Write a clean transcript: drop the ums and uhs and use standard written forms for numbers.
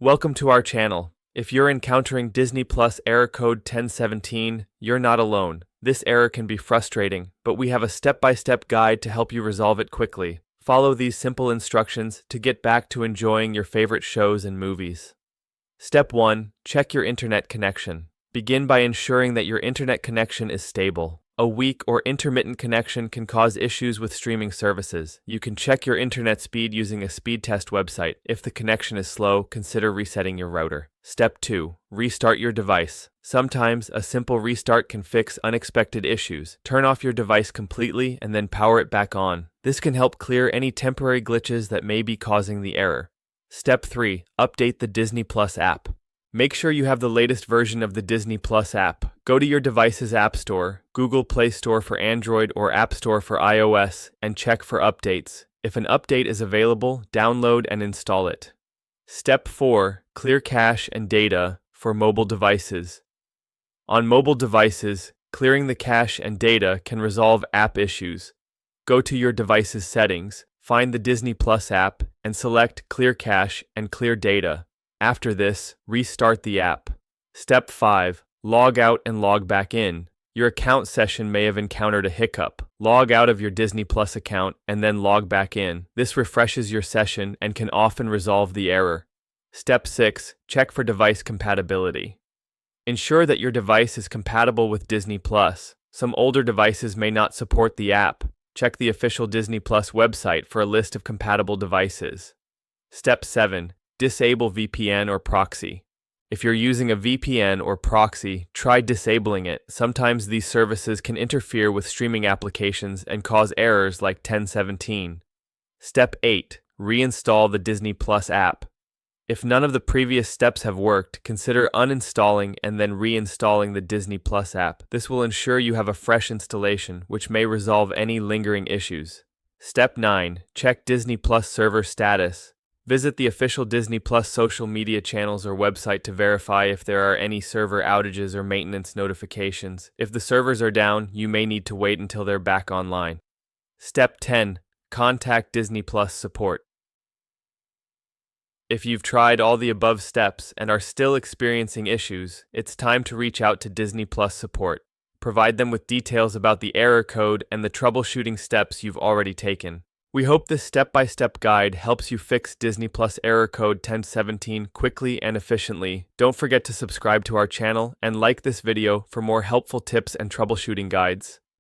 Welcome to our channel. If you're encountering Disney Plus error code 1017, you're not alone. This error can be frustrating, but we have a step-by-step guide to help you resolve it quickly. Follow these simple instructions to get back to enjoying your favorite shows and movies. Step 1. Check your internet connection. Begin by ensuring that your internet connection is stable. A weak or intermittent connection can cause issues with streaming services. You can check your internet speed using a speed test website. If the connection is slow, consider resetting your router. Step 2. Restart your device. Sometimes a simple restart can fix unexpected issues. Turn off your device completely and then power it back on. This can help clear any temporary glitches that may be causing the error. Step 3. Update the Disney Plus app. Make sure you have the latest version of the Disney Plus app. Go to your device's App Store, Google Play Store for Android or App Store for iOS, and check for updates. If an update is available, download and install it. Step 4. Clear cache and data for mobile devices. On mobile devices, clearing the cache and data can resolve app issues. Go to your device's settings, find the Disney Plus app, and select Clear Cache and Clear Data. After this, restart the app. Step 5. Log out and log back in. Your account session may have encountered a hiccup. Log out of your Disney Plus account and then log back in. This refreshes your session and can often resolve the error. Step 6. Check for device compatibility. Ensure that your device is compatible with Disney Plus. Some older devices may not support the app. Check the official Disney Plus website for a list of compatible devices. Step 7. Disable VPN or proxy. If you're using a VPN or proxy, try disabling it. Sometimes these services can interfere with streaming applications and cause errors like 1017. Step 8. Reinstall the Disney Plus app. If none of the previous steps have worked, consider uninstalling and then reinstalling the Disney Plus app. This will ensure you have a fresh installation, which may resolve any lingering issues. Step 9. Check Disney Plus server status. Visit the official Disney Plus social media channels or website to verify if there are any server outages or maintenance notifications. If the servers are down, you may need to wait until they're back online. Step 10. Contact Disney Plus support. If you've tried all the above steps and are still experiencing issues, it's time to reach out to Disney Plus support. Provide them with details about the error code and the troubleshooting steps you've already taken. We hope this step-by-step guide helps you fix Disney Plus error code 1017 quickly and efficiently. Don't forget to subscribe to our channel and like this video for more helpful tips and troubleshooting guides.